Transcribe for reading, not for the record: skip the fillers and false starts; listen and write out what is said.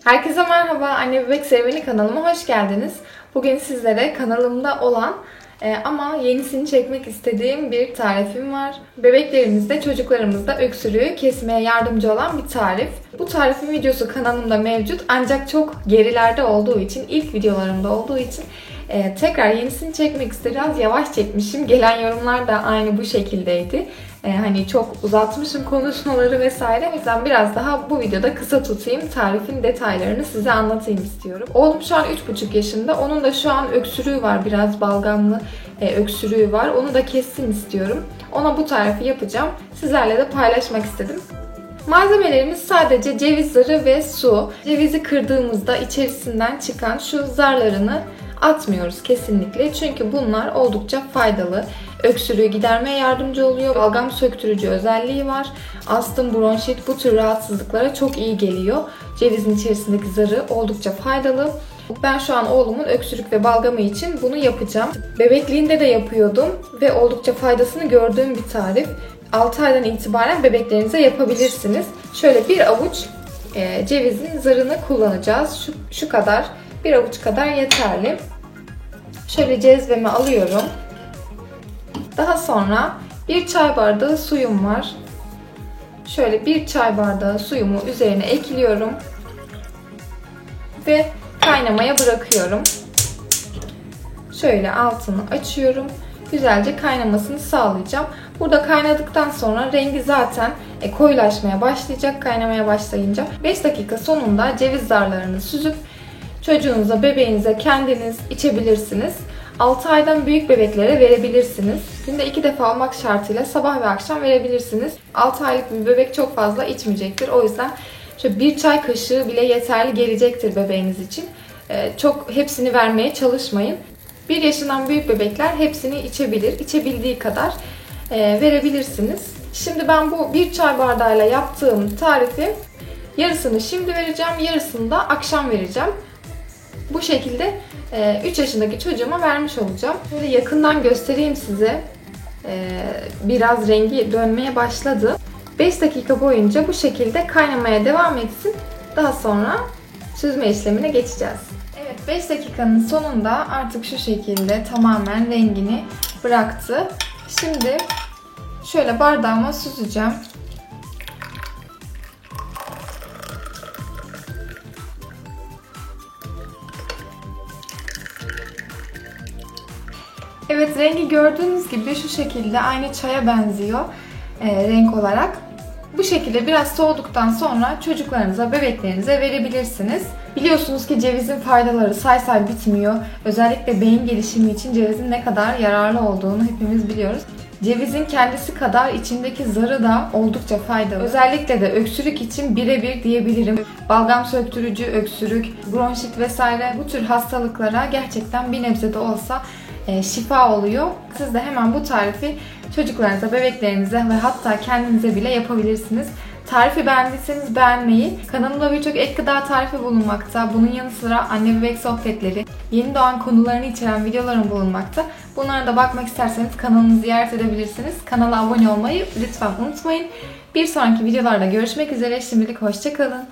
Herkese merhaba, Anne Bebek Serüveni kanalıma hoş geldiniz. Bugün sizlere kanalımda olan ama yenisini çekmek istediğim bir tarifim var. Bebeklerimizde, çocuklarımızda öksürüğü kesmeye yardımcı olan bir tarif. Bu tarifin videosu kanalımda mevcut ancak çok gerilerde olduğu için, ilk videolarımda olduğu için tekrar yenisini çekmek istedim. Biraz yavaş çekmişim. Gelen yorumlar da aynı bu şekildeydi. Hani çok uzatmışım konuşmaları vesaire. O yüzden biraz daha bu videoda kısa tutayım. Tarifin detaylarını size anlatayım istiyorum. Oğlum şu an 3,5 yaşında. Onun da şu an öksürüğü var. Biraz balgamlı öksürüğü var. Onu da kessin istiyorum. Ona bu tarifi yapacağım. Sizlerle de paylaşmak istedim. Malzemelerimiz sadece ceviz zarı ve su. Cevizi kırdığımızda içerisinden çıkan şu zarlarını atmıyoruz kesinlikle. Çünkü bunlar oldukça faydalı. Öksürüğü gidermeye yardımcı oluyor. Balgam söktürücü özelliği var. Astım, bronşit bu tür rahatsızlıklara çok iyi geliyor. Cevizin içerisindeki zarı oldukça faydalı. Ben şu an oğlumun öksürük ve balgamı için bunu yapacağım. Bebekliğinde de yapıyordum ve oldukça faydasını gördüğüm bir tarif. 6 aydan itibaren bebeklerinize yapabilirsiniz. Şöyle bir avuç cevizin zarını kullanacağız. Şu kadar, bir avuç kadar yeterli. Şöyle cezvemi alıyorum. Daha sonra bir çay bardağı suyum var. Şöyle bir çay bardağı suyumu üzerine ekliyorum. Ve kaynamaya bırakıyorum. Şöyle altını açıyorum. Güzelce kaynamasını sağlayacağım. Burada kaynadıktan sonra rengi zaten koyulaşmaya başlayacak. Kaynamaya başlayınca 5 dakika sonunda ceviz zarlarını süzüp çocuğunuza, bebeğinize kendiniz içebilirsiniz. 6 aydan büyük bebeklere verebilirsiniz. Günde 2 defa olmak şartıyla sabah ve akşam verebilirsiniz. 6 aylık bir bebek çok fazla içmeyecektir. O yüzden şöyle bir çay kaşığı bile yeterli gelecektir bebeğiniz için. Çok hepsini vermeye çalışmayın. 1 yaşından büyük bebekler hepsini içebilir. İçebildiği kadar verebilirsiniz. Şimdi ben bu bir çay bardağıyla yaptığım tarifi yarısını şimdi vereceğim, yarısını da akşam vereceğim. Bu şekilde 3 yaşındaki çocuğuma vermiş olacağım. Böyle yakından göstereyim size. Biraz rengi dönmeye başladı. 5 dakika boyunca bu şekilde kaynamaya devam etsin. Daha sonra süzme işlemine geçeceğiz. Evet, 5 dakikanın sonunda artık şu şekilde tamamen rengini bıraktı. Şimdi şöyle bardağıma süzeceğim. Evet, rengi gördüğünüz gibi şu şekilde aynı çaya benziyor renk olarak. Bu şekilde biraz soğuduktan sonra çocuklarınıza, bebeklerinize verebilirsiniz. Biliyorsunuz ki cevizin faydaları say say bitmiyor. Özellikle beyin gelişimi için cevizin ne kadar yararlı olduğunu hepimiz biliyoruz. Cevizin kendisi kadar içindeki zarı da oldukça faydalı. Özellikle de öksürük için birebir diyebilirim. Balgam söktürücü, öksürük, bronşit vesaire bu tür hastalıklara gerçekten bir nebze de olsa şifa oluyor. Siz de hemen bu tarifi çocuklarınıza, bebeklerinize ve hatta kendinize bile yapabilirsiniz. Tarifi beğendiyseniz beğenmeyi, kanalımda birçok ek gıda tarifi bulunmakta. Bunun yanı sıra anne bebek sohbetleri, yeni doğan konularını içeren videolarım bulunmakta. Bunlara da bakmak isterseniz kanalımı ziyaret edebilirsiniz. Kanala abone olmayı lütfen unutmayın. Bir sonraki videolarda görüşmek üzere. Şimdilik hoşça kalın.